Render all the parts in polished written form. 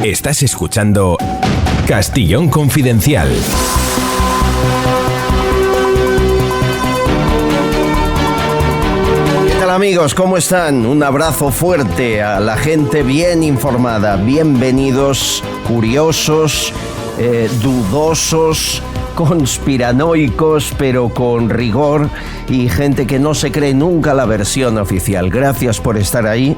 Estás escuchando Castellón Confidencial. ¿Qué tal, amigos? ¿Cómo están? Un abrazo fuerte a la gente bien informada. Bienvenidos, curiosos, dudosos, conspiranoicos, pero con rigor, y gente que no se cree nunca la versión oficial. Gracias por estar ahí.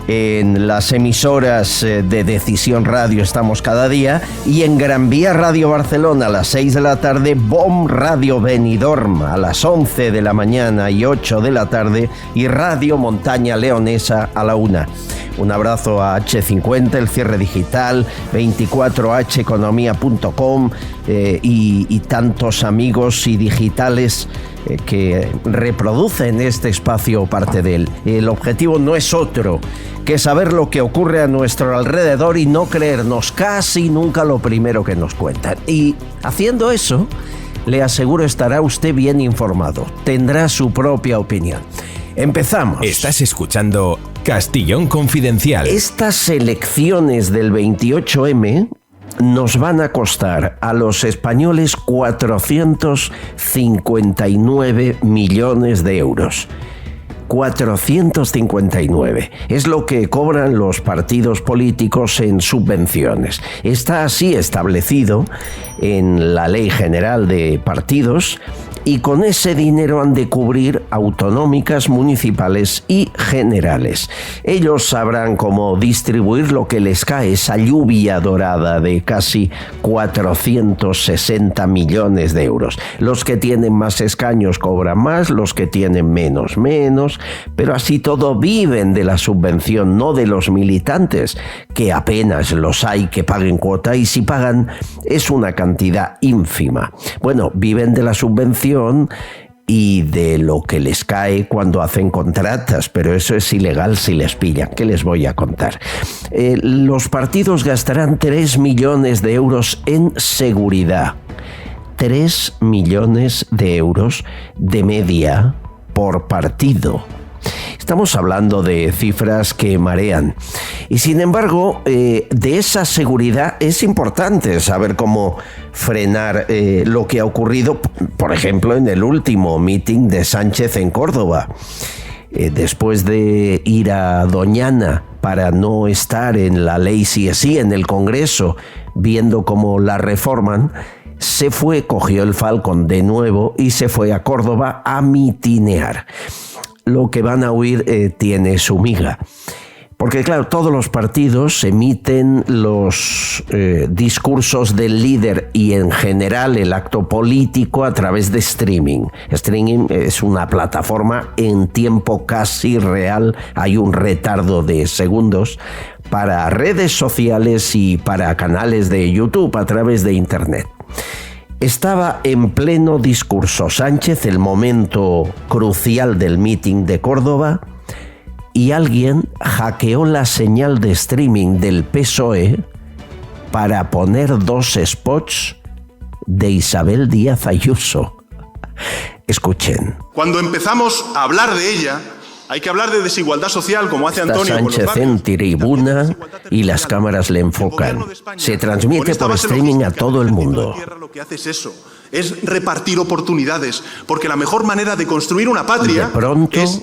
En las emisoras de Decisión Radio estamos cada día, y en Gran Vía Radio Barcelona a las 6 de la tarde, BOM Radio Benidorm a las 11 de la mañana y 8 de la tarde, y Radio Montaña Leonesa a la 1. Un abrazo a H50, el cierre digital, 24heconomia.com y tantos amigos y digitales que reproducen este espacio, parte de él. El objetivo no es otro que saber lo que ocurre a nuestro alrededor y no creernos casi nunca lo primero que nos cuentan. Y haciendo eso, le aseguro, estará usted bien informado, tendrá su propia opinión. Empezamos. Estás escuchando Castellón Confidencial. Estas elecciones del 28M nos van a costar a los españoles 459 millones de euros. 459. Es lo que cobran los partidos políticos en subvenciones. Está así establecido en la Ley General de Partidos, y con ese dinero han de cubrir autonómicas, municipales y generales. Ellos sabrán cómo distribuir lo que les cae, esa lluvia dorada de casi 460 millones de euros. Los que tienen más escaños cobran más, los que tienen menos, pero así todo viven de la subvención, no de los militantes, que apenas los hay que paguen cuota, y si pagan es una cantidad ínfima. Bueno, viven de la subvención y de lo que les cae cuando hacen contratas, pero eso es ilegal si les pillan. ¿Qué les voy a contar? Los partidos gastarán 3 millones de euros en seguridad. 3 millones de euros de media por partido. Estamos hablando de cifras que marean. Y sin embargo, de esa seguridad es importante saber cómo frenar lo que ha ocurrido, por ejemplo, en el último meeting de Sánchez en Córdoba. Después de ir a Doñana para no estar en la ley sí es sí en el Congreso, viendo cómo la reforman, se fue, cogió el Falcon de nuevo y se fue a Córdoba a mitinear. Lo que van a oír tiene su miga. Porque claro, todos los partidos emiten los discursos del líder y en general el acto político a través de streaming. Streaming es una plataforma en tiempo casi real, hay un retardo de segundos, para redes sociales y para canales de YouTube a través de Internet. Estaba en pleno discurso Sánchez, el momento crucial del meeting de Córdoba, y alguien hackeó la señal de streaming del PSOE para poner 2 spots de Isabel Díaz Ayuso. Escuchen. Cuando empezamos a hablar de ella, hay que hablar de desigualdad social, como hace Está Antonio. Sánchez en tribuna y las cámaras le enfocan. Se transmite por streaming a todo el mundo. Lo que hace es eso, es repartir oportunidades, porque la mejor manera de construir una patria de pronto, es...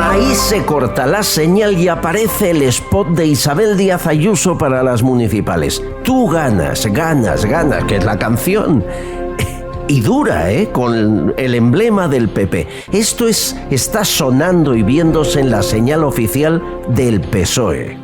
Ahí se corta la señal y aparece el spot de Isabel Díaz Ayuso para las municipales. Tú ganas, que es la canción. Y dura, con el emblema del PP. Esto está sonando y viéndose en la señal oficial del PSOE.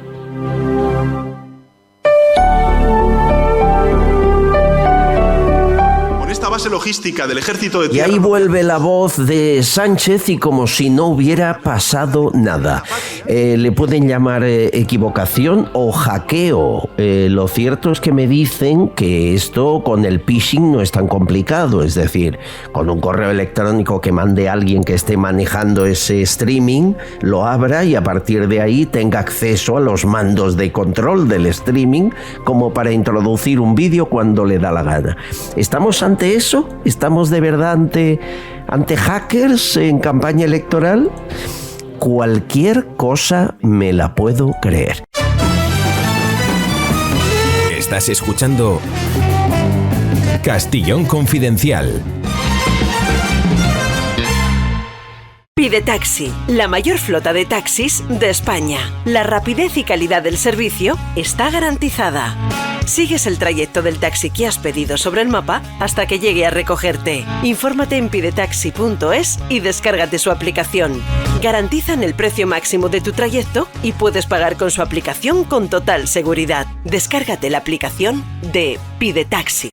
Base logística del ejército de tierra. Y ahí vuelve la voz de Sánchez y como si no hubiera pasado nada. Le pueden llamar equivocación o hackeo. Lo cierto es que me dicen que esto con el phishing no es tan complicado, es decir, con un correo electrónico que mande alguien que esté manejando ese streaming, lo abra y a partir de ahí tenga acceso a los mandos de control del streaming como para introducir un vídeo cuando le da la gana. ¿Estamos ante eso? ¿Estamos de verdad ante hackers en campaña electoral? cualquier cosa me la puedo creer. Estás escuchando Castillón Confidencial. Pide Taxi, la mayor flota de taxis de España. La rapidez y calidad del servicio está garantizada. Sigues el trayecto del taxi que has pedido sobre el mapa hasta que llegue a recogerte. Infórmate en pidetaxi.es y descárgate su aplicación. Garantizan el precio máximo de tu trayecto y puedes pagar con su aplicación con total seguridad. Descárgate la aplicación de Pide Taxi.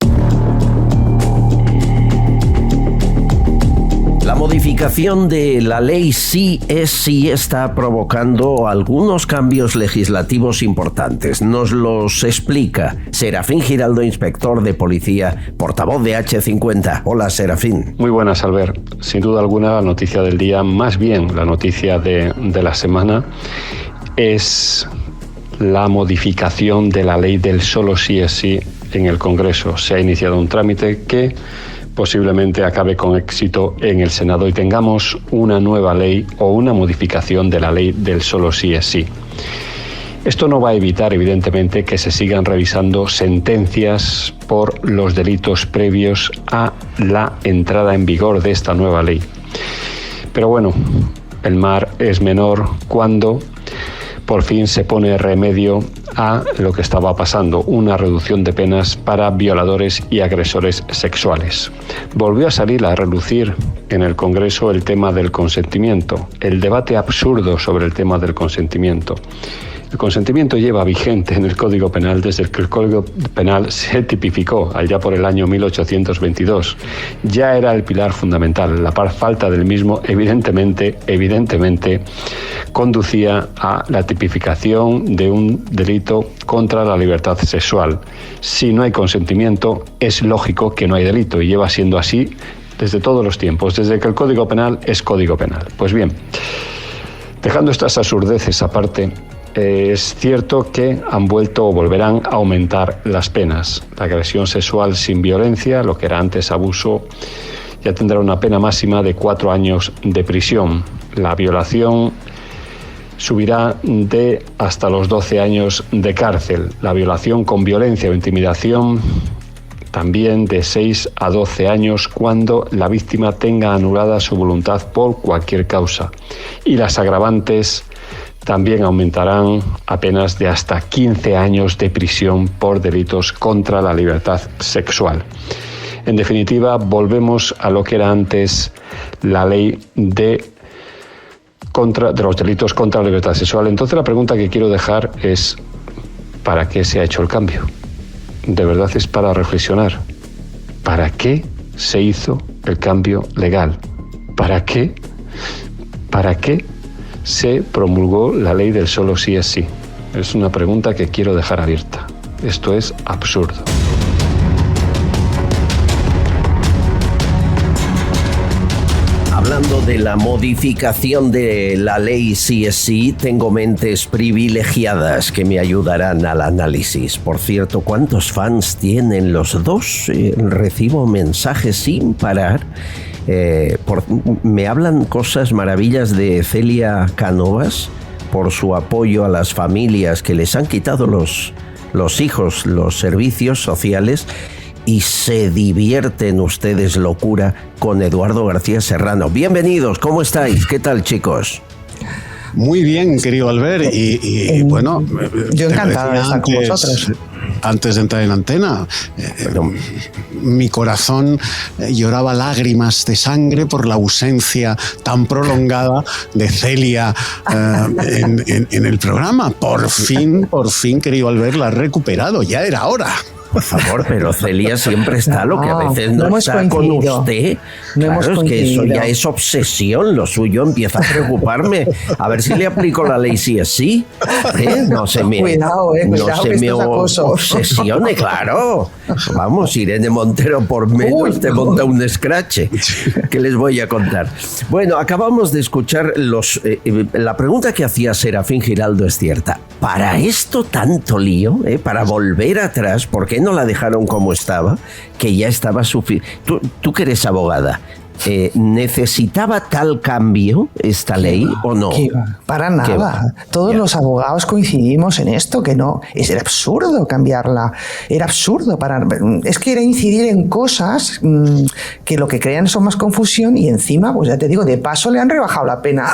La modificación de la ley Sí es Sí está provocando algunos cambios legislativos importantes. Nos los explica Serafín Giraldo, inspector de policía, portavoz de H50. Hola, Serafín. Muy buenas, Albert. Sin duda alguna, la noticia del día, más bien la noticia de la semana, es la modificación de la ley del solo sí es sí en el Congreso. Se ha iniciado un trámite que posiblemente acabe con éxito en el Senado y tengamos una nueva ley o una modificación de la ley del solo sí es sí. Esto no va a evitar, evidentemente, que se sigan revisando sentencias por los delitos previos a la entrada en vigor de esta nueva ley. Pero bueno, el mar es menor cuando por fin se pone remedio a lo que estaba pasando, una reducción de penas para violadores y agresores sexuales. Volvió a salir a relucir en el Congreso el tema del consentimiento, el debate absurdo sobre el tema del consentimiento. El consentimiento lleva vigente en el Código Penal desde que el Código Penal se tipificó allá por el año 1822. Ya era el pilar fundamental. La falta del mismo, evidentemente, conducía a la tipificación de un delito contra la libertad sexual. Si no hay consentimiento, es lógico que no hay delito, y lleva siendo así desde todos los tiempos, desde que el Código Penal es Código Penal. Pues bien, dejando estas absurdeces aparte, es cierto que han vuelto o volverán a aumentar las penas. La agresión sexual sin violencia, lo que era antes abuso, ya tendrá una pena máxima de 4 años de prisión. La violación subirá de hasta los 12 años de cárcel. La violación con violencia o intimidación también de 6 a 12 años cuando la víctima tenga anulada su voluntad por cualquier causa. Y las agravantes también aumentarán a penas de hasta 15 años de prisión por delitos contra la libertad sexual. En definitiva, volvemos a lo que era antes la ley de los delitos contra la libertad sexual. Entonces la pregunta que quiero dejar es: ¿para qué se ha hecho el cambio? De verdad es para reflexionar. ¿Para qué se hizo el cambio legal? ¿Para qué se promulgó la ley del solo sí es sí? Es una pregunta que quiero dejar abierta. Esto es absurdo. Hablando de la modificación de la ley sí es sí, tengo mentes privilegiadas que me ayudarán al análisis. Por cierto, ¿cuántos fans tienen los dos? Recibo mensajes sin parar. Me hablan cosas maravillas de Celia Cánovas por su apoyo a las familias que les han quitado los hijos, los servicios sociales, y se divierten ustedes locura con Eduardo García Serrano. Bienvenidos, ¿cómo estáis? ¿Qué tal, chicos? Muy bien, querido Albert, y bueno, yo encantada de estar con vosotros. Antes de entrar en antena, mi corazón lloraba lágrimas de sangre por la ausencia tan prolongada de Celia en el programa. Por fin, querido Albert, la ha recuperado, ya era hora. Por favor, pero Celia siempre está, lo que a veces no está con usted. Claro, es que eso ya es obsesión, lo suyo empieza a preocuparme. A ver si le aplico la ley sí es sí. No se me, cuidado, no se me obsesione, claro. Vamos, Irene Montero por menos te monta un escrache. ¿Qué les voy a contar? Bueno, acabamos de escuchar la pregunta que hacía Serafín Giraldo es cierta. ¿Para esto tanto lío? ¿Para volver atrás? ¿Por qué no la dejaron como estaba? Que ya estaba suficiente. Tú que eres abogada, ¿necesitaba tal cambio esta ley o no? Para nada. Todos los abogados coincidimos en esto, que no, era absurdo cambiarla. Era absurdo. Es que era incidir en cosas que lo que crean son más confusión y encima, pues ya te digo, de paso le han rebajado la pena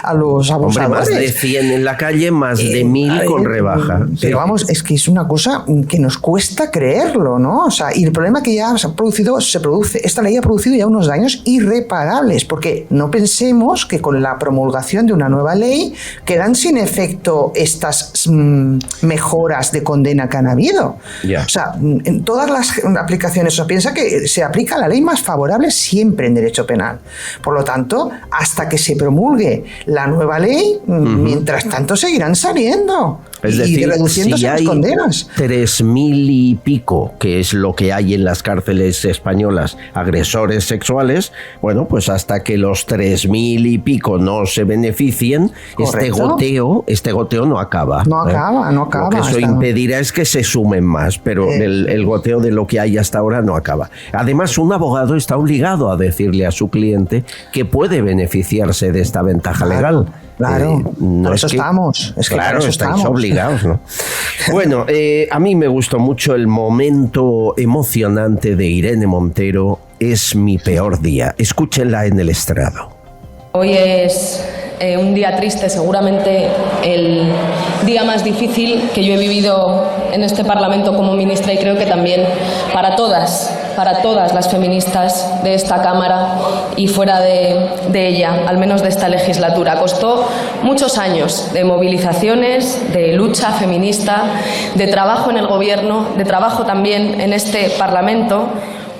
a los abusadores. Hombre, más de 100 en la calle, más de 1000 con rebaja. Pero vamos, es que es una cosa que nos cuesta creerlo, ¿no? O sea, y el problema que ya esta ley ha producido ya unos daños irreparables, porque no pensemos que con la promulgación de una nueva ley quedan sin efecto estas mejoras de condena que han habido. O sea, en todas las aplicaciones, o sea, piensa que se aplica la ley más favorable siempre en derecho penal. Por lo tanto, hasta que se promulgue la nueva ley, mientras tanto seguirán saliendo. Es decir, reduciéndose si las hay condenas. 3000 y pico, que es lo que hay en las cárceles españolas, agresores sexuales, bueno, pues hasta que los 3000 y pico no se beneficien, este goteo no acaba. No acaba. Lo que eso impedirá es que se sumen más, pero el goteo de lo que hay hasta ahora no acaba. Además, un abogado está obligado a decirle a su cliente que puede beneficiarse de esta ventaja legal. Claro, por eso estamos. Es que claro, por eso estáis estamos obligados, ¿no? Bueno, a mí me gustó mucho el momento emocionante de Irene Montero. Es mi peor día. Escúchenla en el estrado. Hoy es un día triste, seguramente el día más difícil que yo he vivido en este Parlamento como ministra, y creo que también para todas las feministas de esta Cámara y fuera de ella, al menos de esta legislatura. Costó muchos años de movilizaciones, de lucha feminista, de trabajo en el Gobierno, de trabajo también en este Parlamento,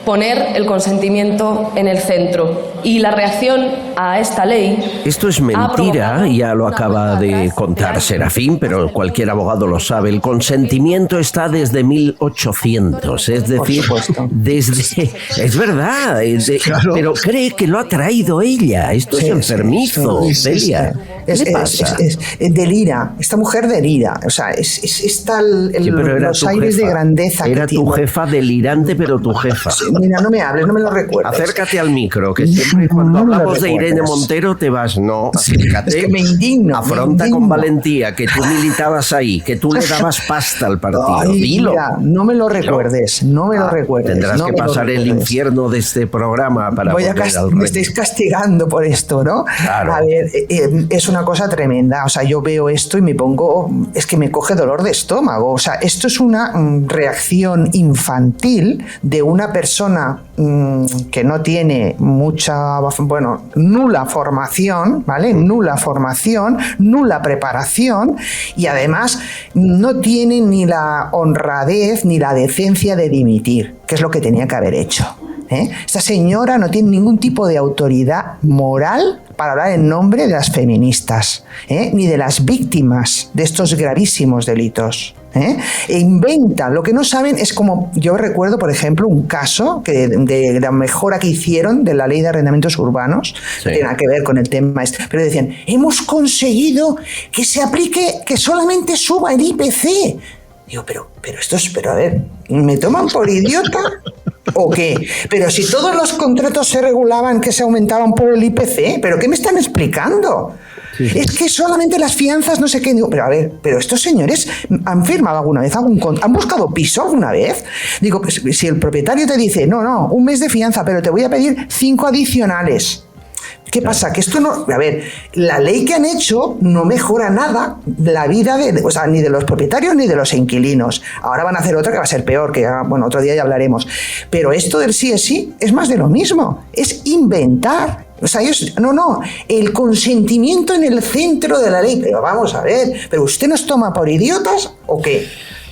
poner el consentimiento en el centro. Y la reacción a esta ley... Esto es mentira, ya lo acaba de contar Serafín, pero cualquier abogado lo sabe. El consentimiento está desde 1800, es decir, desde... Es verdad, claro. Pero cree que lo ha traído ella. Esto es enfermizo, Celia. ¿Qué le pasa? Delira, esta mujer delira. O sea, está los aires de grandeza que tiene. Era tu jefa delirante, pero tu jefa. Mira, no me hables, no me lo recuerdes. Acércate al micro, que siempre cuando hablamos de Irene Montero te vas, no, acércate. Es que me indigno. Afronta con valentía que tú militabas ahí, que tú le dabas pasta al partido. Ay, dilo. Mira, no me lo recuerdes, no me lo recuerdes. Tendrás que pasar el infierno de este programa para volver al reino. Me estáis castigando por esto, ¿no? Claro. A ver, es una cosa tremenda. O sea, yo veo esto y me pongo... Es que me coge dolor de estómago. O sea, esto es una reacción infantil de una persona que no tiene nula formación, ¿vale? Nula formación, nula preparación, y además no tiene ni la honradez ni la decencia de dimitir, que es lo que tenía que haber hecho. Esta señora no tiene ningún tipo de autoridad moral para hablar en nombre de las feministas, ni de las víctimas de estos gravísimos delitos. E inventa, lo que no saben es como, yo recuerdo por ejemplo un caso de la mejora que hicieron de la ley de arrendamientos urbanos, que tiene nada que ver con el tema este, pero decían, hemos conseguido que se aplique, que solamente suba el IPC. Digo, pero esto es, a ver, ¿me toman por idiota o qué? Pero si todos los contratos se regulaban que se aumentaban por el IPC, ¿pero qué me están explicando? Sí. Es que solamente las fianzas, no sé qué. Digo, pero a ver, pero estos señores han firmado alguna vez han buscado piso alguna vez. Digo, pues si el propietario te dice, no, un mes de fianza, pero te voy a pedir 5 adicionales. ¿Qué pasa? Que esto no... A ver, la ley que han hecho no mejora nada la vida ni de los propietarios ni de los inquilinos. Ahora van a hacer otra que va a ser peor, que otro día ya hablaremos. Pero esto del sí es sí es más de lo mismo. Es inventar. O sea, el consentimiento en el centro de la ley. Pero vamos a ver, ¿pero usted nos toma por idiotas o qué?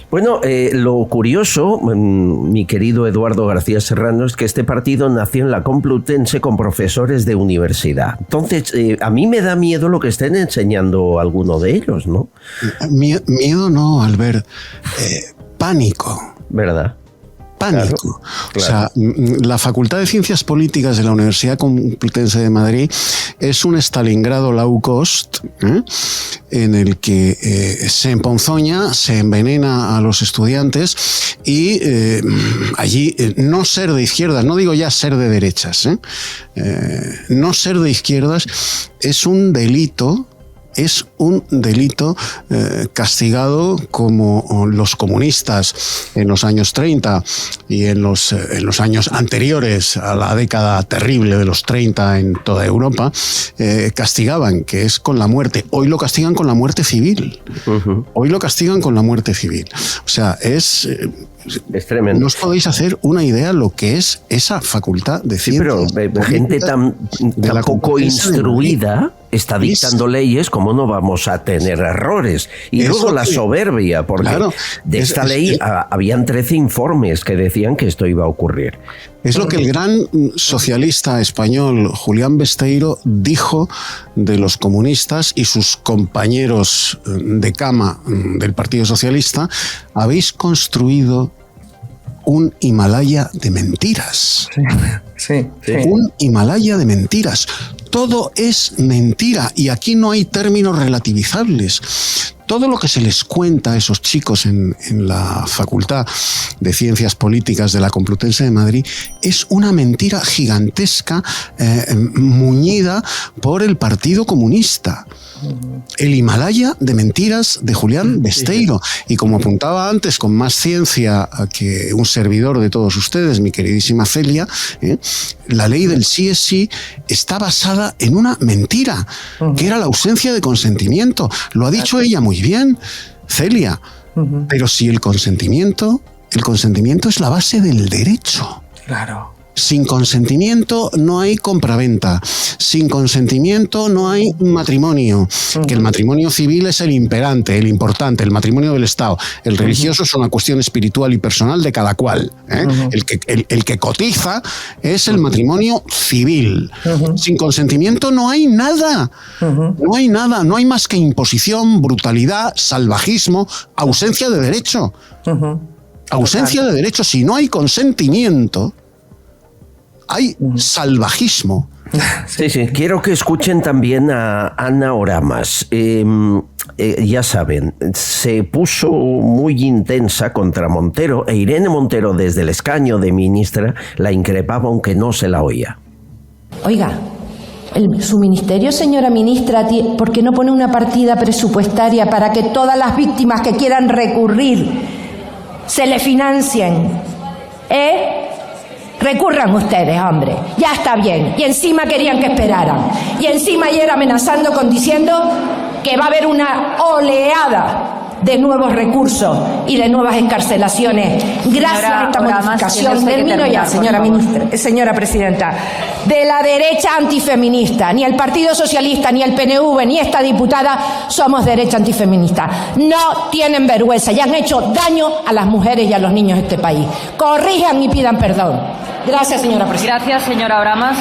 Bueno, lo curioso, mi querido Eduardo García Serrano, es que este partido nació en la Complutense con profesores de universidad. Entonces, a mí me da miedo lo que estén enseñando alguno de ellos, ¿no? Miedo no, Albert. Pánico. ¿Verdad? pánico. Claro. O sea, la Facultad de Ciencias Políticas de la Universidad Complutense de Madrid es un Stalingrado low cost, en el que se emponzoña, se envenena a los estudiantes y allí no ser de izquierdas, no digo ya ser de derechas, no ser de izquierdas es un delito. Es un delito castigado como los comunistas en los años 30 y en los años anteriores a la década terrible de los 30 en toda Europa, castigaban, que es con la muerte. Hoy lo castigan con la muerte civil. Hoy lo castigan con la muerte civil. O sea, es tremendo. No os podéis hacer una idea lo que es esa facultad de ciencias. Sí, pero gente tan poco instruida está dictando leyes, ¿cómo no vamos a tener errores? Y luego la soberbia, porque de esta ley habían 13 informes que decían que esto iba a ocurrir. Es lo que el gran socialista español Julián Besteiro dijo de los comunistas y sus compañeros de cama del Partido Socialista: habéis construido un Himalaya de mentiras. Sí. Un Himalaya de mentiras. Todo es mentira y aquí no hay términos relativizables. Todo lo que se les cuenta a esos chicos en la Facultad de Ciencias Políticas de la Complutense de Madrid es una mentira gigantesca muñida por el Partido Comunista. El Himalaya de mentiras de Julián Besteiro. Y como apuntaba antes con más ciencia que un servidor de todos ustedes, mi queridísima Celia, la ley del sí es sí está basada en una mentira, que era la ausencia de consentimiento. Lo ha dicho ella muy bien, Celia. Pero si el consentimiento es la base del derecho. Claro. Sin consentimiento no hay compraventa. Sin consentimiento no hay matrimonio. Que el matrimonio civil es el imperante, el importante, el matrimonio del Estado. El religioso es una cuestión espiritual y personal de cada cual. El que cotiza es el matrimonio civil. Sin consentimiento no hay nada. No hay nada. No hay más que imposición, brutalidad, salvajismo, ausencia de derecho. Ausencia de derecho. Si no hay consentimiento, hay salvajismo. Sí. Quiero que escuchen también a Ana Oramas. Ya saben, se puso muy intensa contra Montero e Irene Montero, desde el escaño de ministra, la increpaba aunque no se la oía. Oiga, su ministerio, señora ministra, ¿por qué no pone una partida presupuestaria para que todas las víctimas que quieran recurrir se le financien? Recurran ustedes, hombre, ya está bien. Y encima querían que esperaran. Y encima ayer amenazando diciendo que va a haber una oleada de nuevos recursos y de nuevas encarcelaciones gracias a esta modificación. Termino ya, señora presidenta. De la derecha antifeminista. Ni el Partido Socialista, ni el PNV, ni esta diputada somos derecha antifeminista. No tienen vergüenza y han hecho daño a las mujeres y a los niños de este país. Corrijan y pidan perdón. Gracias, señora presidenta. Gracias, señora Oramas.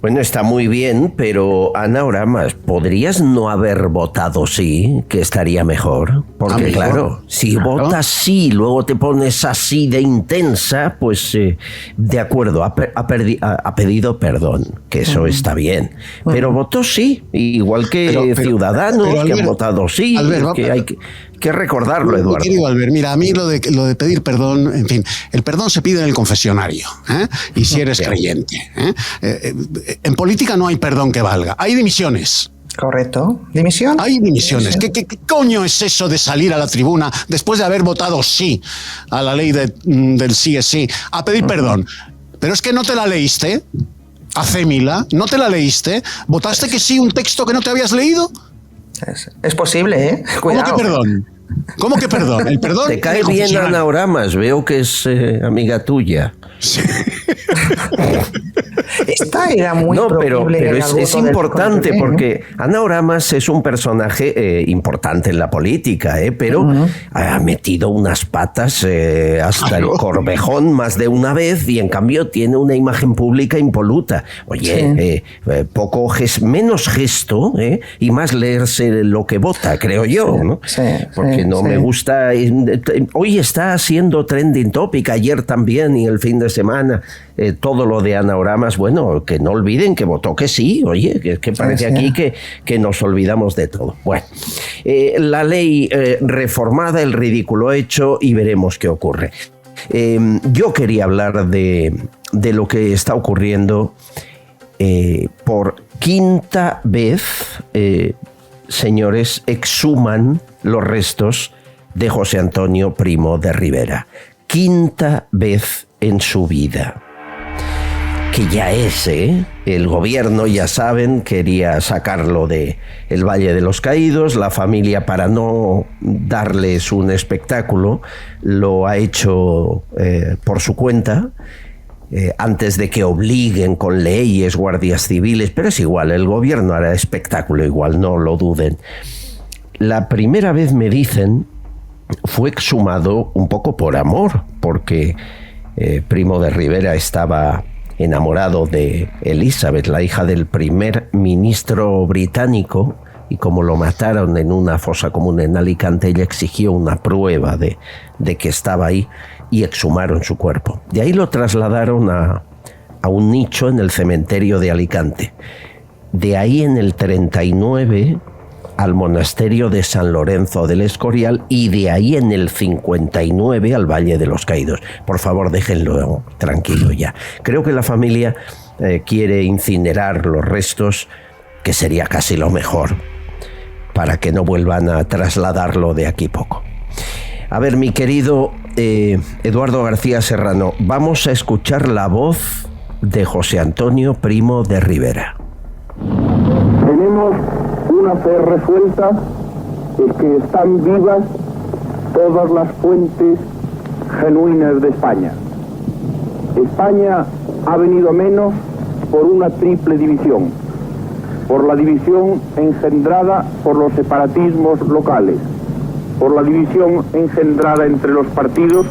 Bueno, está muy bien, pero Ana Oramas, ¿podrías no haber votado sí, que estaría mejor? Porque claro, si votas sí, luego te pones así de intensa, pues de acuerdo, ha pedido perdón, que eso está bien. Pero votó sí, igual que Ciudadanos, que han votado sí, Albert, que hay que recordarlo, Eduardo. Querido Albert, mira, a mí lo de pedir perdón, en fin, el perdón se pide en el confesionario, y si eres creyente. En política no hay perdón que valga, hay dimisiones. Correcto. ¿Dimisión? Hay dimisiones. ¿Qué coño es eso de salir a la tribuna después de haber votado sí a la ley del sí es sí, a pedir perdón? Pero es que no te la leíste, Acémila, no te la leíste, votaste que sí un texto que no te habías leído. Es posible, ¿eh? Cuidado. ¿Cómo que perdón? ¿Cómo que perdón? El perdón. Te cae bien Ana Oramas, veo que es amiga tuya. Sí. esta era muy pero es importante porque Ana Oramas es un personaje importante en la política, pero ha metido unas patas hasta el corvejón más de una vez y en cambio tiene una imagen pública impoluta. Oye, menos gesto y más leerse lo que vota, creo yo, ¿no? Porque no me gusta. Hoy está siendo trending topic, ayer también y el fin de semana, todo lo de Ana Oramas. Bueno, que no olviden que votó que sí, oye, que parece aquí que nos olvidamos de todo. Bueno, la ley reformada, el ridículo hecho y veremos qué ocurre. Yo quería hablar de lo que está ocurriendo por quinta vez, señores, exhuman los restos de José Antonio Primo de Rivera. Quinta vez en su vida. Que ya el gobierno, ya saben, quería sacarlo de el Valle de los Caídos. La familia, para no darles un espectáculo, lo ha hecho por su cuenta, antes de que obliguen con leyes, guardias civiles, pero es igual, el gobierno hará espectáculo igual, no lo duden. La primera vez, me dicen, fue exhumado un poco por amor, porque Primo de Rivera estaba enamorado de Elizabeth, la hija del primer ministro británico, y como lo mataron en una fosa común en Alicante, ella exigió una prueba de que estaba ahí y exhumaron su cuerpo. De ahí lo trasladaron a un nicho en el cementerio de Alicante. De ahí, en el 39, al monasterio de San Lorenzo del Escorial, y de ahí en el 59 al Valle de los Caídos. Por favor, déjenlo tranquilo ya. Creo que la familia quiere incinerar los restos, que sería casi lo mejor, para que no vuelvan a trasladarlo de aquí poco. A ver, mi querido Eduardo García Serrano, vamos a escuchar la voz de José Antonio Primo de Rivera. Tenemos una fe resuelta de que están vivas todas las fuentes genuinas de España. España ha venido menos por una triple división: por la división engendrada por los separatismos locales, por la división engendrada entre los partidos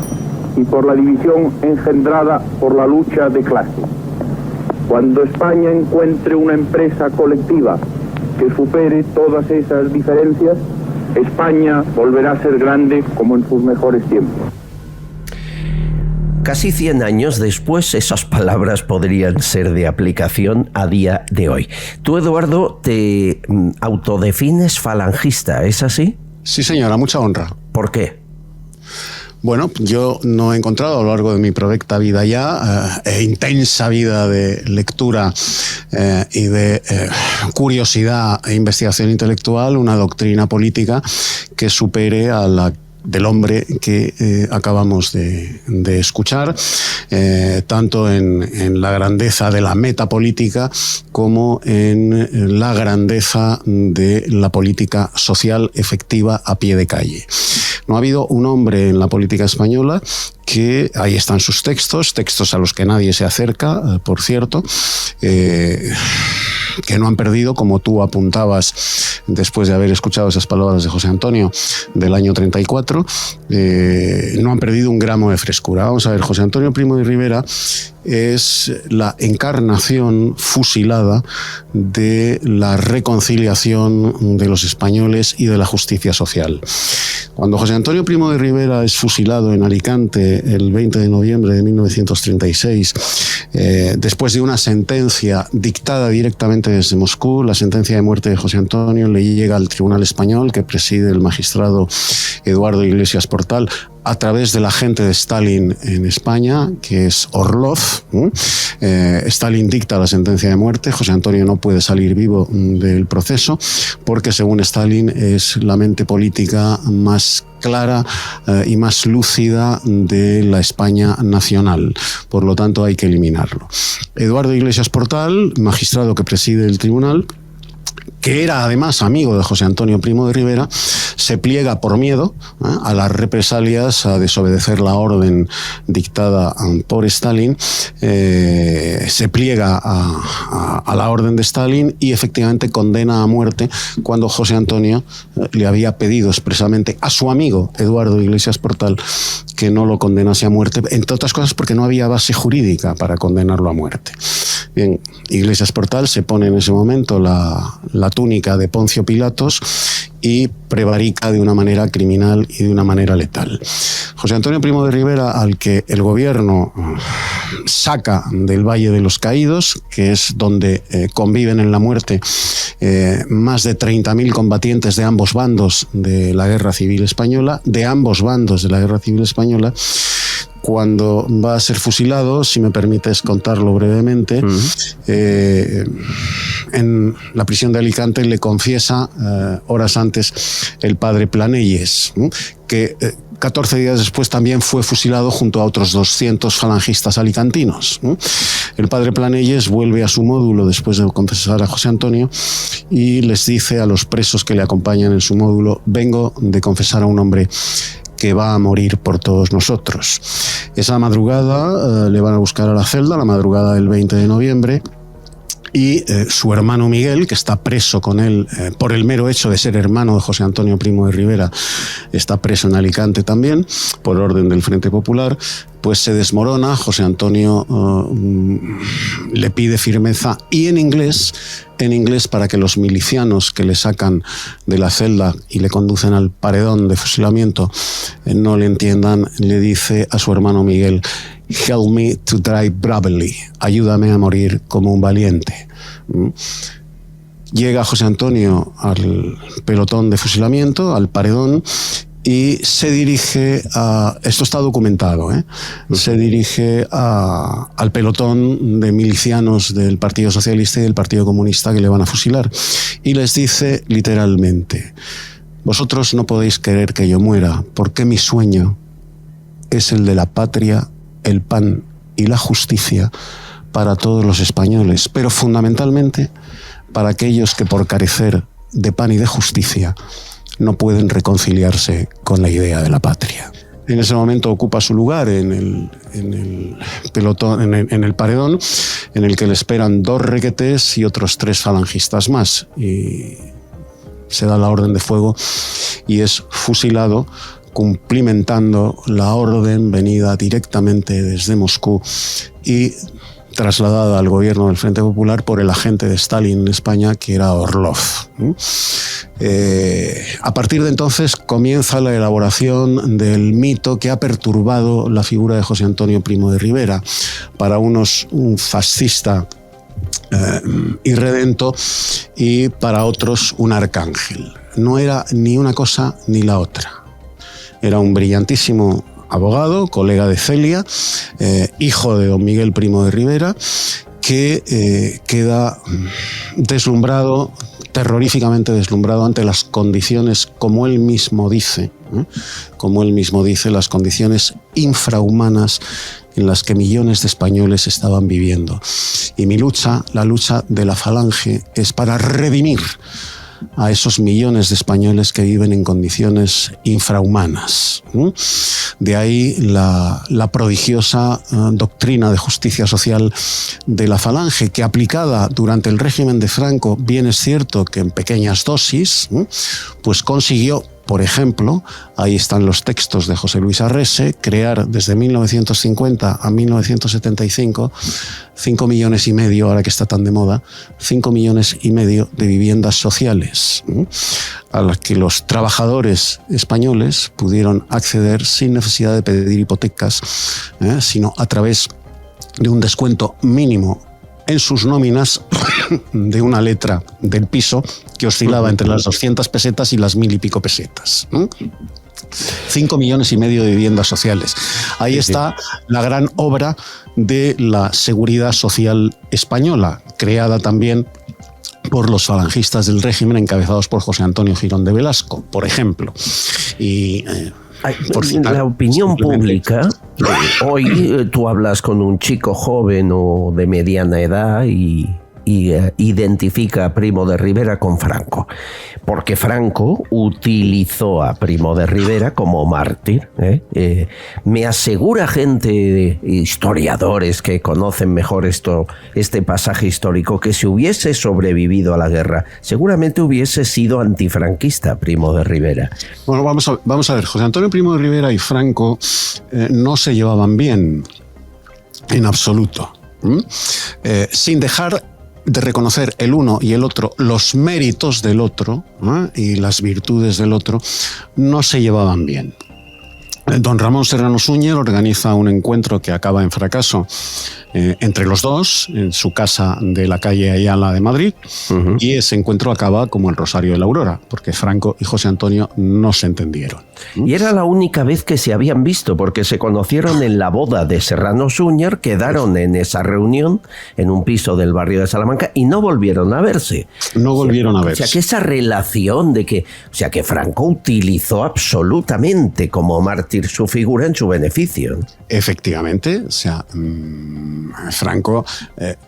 y por la división engendrada por la lucha de clase. Cuando España encuentre una empresa colectiva que supere todas esas diferencias, España volverá a ser grande como en sus mejores tiempos. Casi 100 años después, esas palabras podrían ser de aplicación a día de hoy. Tú, Eduardo, te autodefines falangista, ¿es así? Sí, señora, mucha honra. ¿Por qué? Bueno, yo no he encontrado a lo largo de mi provecta vida ya, intensa vida de lectura y de curiosidad e investigación intelectual, una doctrina política que supere a la del hombre que acabamos de escuchar, tanto en la grandeza de la metapolítica como en la grandeza de la política social efectiva a pie de calle. No ha habido un hombre en la política española que, ahí están sus textos a los que nadie se acerca, por cierto, que no han perdido, como tú apuntabas después de haber escuchado esas palabras de José Antonio del año 34, no han perdido un gramo de frescura. Vamos a ver, José Antonio Primo de Rivera es la encarnación fusilada de la reconciliación de los españoles y de la justicia social. Cuando José Antonio Primo de Rivera es fusilado en Alicante el 20 de noviembre de 1936, después de una sentencia dictada directamente desde Moscú, la sentencia de muerte de José Antonio le llega al Tribunal Español, que preside el magistrado Eduardo Iglesias Portal, a través del agente de Stalin en España, que es Orlov. Stalin dicta la sentencia de muerte. José Antonio no puede salir vivo del proceso porque, según Stalin, es la mente política más clara y más lúcida de la España nacional. Por lo tanto, hay que eliminarlo. Eduardo Iglesias Portal, magistrado que preside el tribunal, que era además amigo de José Antonio Primo de Rivera, se pliega por miedo a las represalias, a desobedecer la orden dictada por Stalin, se pliega a la orden de Stalin y efectivamente condena a muerte cuando José Antonio le había pedido expresamente a su amigo Eduardo Iglesias Portal que no lo condenase a muerte, entre otras cosas porque no había base jurídica para condenarlo a muerte. Bien, Iglesias Portal se pone en ese momento la túnica de Poncio Pilatos y prevarica de una manera criminal y de una manera letal. José Antonio Primo de Rivera, al que el gobierno saca del Valle de los Caídos, que es donde conviven en la muerte más de 30.000 combatientes de ambos bandos de la Guerra Civil Española, cuando va a ser fusilado, si me permites contarlo brevemente, en la prisión de Alicante le confiesa horas antes el padre Planelles, que 14 días después también fue fusilado junto a otros 200 falangistas alicantinos. El padre Planelles vuelve a su módulo después de confesar a José Antonio y les dice a los presos que le acompañan en su módulo: vengo de confesar a un hombre que va a morir por todos nosotros. Esa madrugada le van a buscar a la celda, la madrugada del 20 de noviembre, y su hermano Miguel, que está preso con él por el mero hecho de ser hermano de José Antonio Primo de Rivera, está preso en Alicante también, por orden del Frente Popular, pues se desmorona. José Antonio le pide firmeza y en inglés para que los milicianos que le sacan de la celda y le conducen al paredón de fusilamiento no le entiendan, le dice a su hermano Miguel: help me to die bravely, ayúdame a morir como un valiente. Llega José Antonio al pelotón de fusilamiento, al paredón, y se dirige a... Esto está documentado, se dirige al pelotón de milicianos del Partido Socialista y del Partido Comunista que le van a fusilar. Y les dice literalmente: vosotros no podéis querer que yo muera, porque mi sueño es el de la patria, el pan y la justicia para todos los españoles, pero fundamentalmente para aquellos que por carecer de pan y de justicia no pueden reconciliarse con la idea de la patria. En ese momento ocupa su lugar en el pelotón, en el paredón, en el que le esperan 2 requetés y otros 3 falangistas más. Y se da la orden de fuego y es fusilado, cumplimentando la orden venida directamente desde Moscú y trasladada al gobierno del Frente Popular por el agente de Stalin en España, que era Orlov. A partir de entonces comienza la elaboración del mito que ha perturbado la figura de José Antonio Primo de Rivera. Para unos un fascista irredento y para otros un arcángel. No era ni una cosa ni la otra. Era un brillantísimo abogado, colega de Celia, hijo de don Miguel Primo de Rivera, que queda deslumbrado, terroríficamente deslumbrado ante las condiciones, como él mismo dice, las condiciones infrahumanas en las que millones de españoles estaban viviendo. Y mi lucha, la lucha de la Falange, es para redimir a esos millones de españoles que viven en condiciones infrahumanas. De ahí la prodigiosa doctrina de justicia social de la Falange, que aplicada durante el régimen de Franco, bien es cierto que en pequeñas dosis, pues consiguió, por ejemplo, ahí están los textos de José Luis Arrese, crear desde 1950 a 1975 5,5 millones, ahora que está tan de moda, 5,5 millones de viviendas sociales, a las que los trabajadores españoles pudieron acceder sin necesidad de pedir hipotecas, sino a través de un descuento mínimo en sus nóminas de una letra del piso que oscilaba entre las 200 pesetas y las 1.000 y pico pesetas. 5,5 millones de viviendas sociales. Ahí está la gran obra de la seguridad social española, creada también por los falangistas del régimen encabezados por José Antonio Girón de Velasco, por ejemplo. Y por citar, la opinión pública, hoy tú hablas con un chico joven o de mediana edad y identifica a Primo de Rivera con Franco, porque Franco utilizó a Primo de Rivera como mártir. Me asegura gente, historiadores que conocen mejor este pasaje histórico, que si hubiese sobrevivido a la guerra, seguramente hubiese sido antifranquista Primo de Rivera. Bueno, vamos a ver, José Antonio Primo de Rivera y Franco no se llevaban bien en absoluto. Sin dejar de reconocer el uno y el otro los méritos del otro y las virtudes del otro, no se llevaban bien. Don Ramón Serrano Súñer organiza un encuentro que acaba en fracaso entre los dos en su casa de la calle Ayala de Madrid, y ese encuentro acaba como el Rosario de la Aurora, porque Franco y José Antonio no se entendieron. Y era la única vez que se habían visto, porque se conocieron en la boda de Serrano Súñer, quedaron en esa reunión en un piso del barrio de Salamanca y no volvieron a verse. No volvieron a verse. O sea, que esa relación de que, que Franco utilizó absolutamente como mártir su figura en su beneficio. Efectivamente, o sea, Franco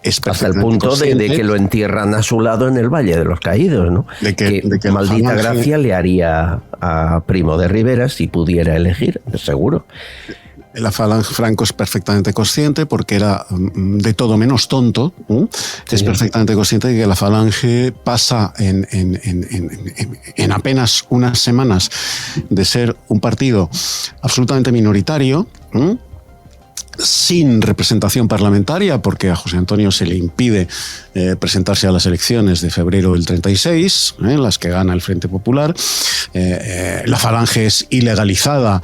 es hasta el punto de que lo entierran a su lado en el Valle de los Caídos, ¿no? De que maldita gracia le haría a Primo de Rivera si pudiera elegir, seguro. La Falange, Franco es perfectamente consciente, porque era de todo menos tonto, es perfectamente consciente de que la Falange pasa en apenas unas semanas de ser un partido absolutamente minoritario, sin representación parlamentaria, porque a José Antonio se le impide presentarse a las elecciones de febrero del 36, las que gana el Frente Popular. La Falange es ilegalizada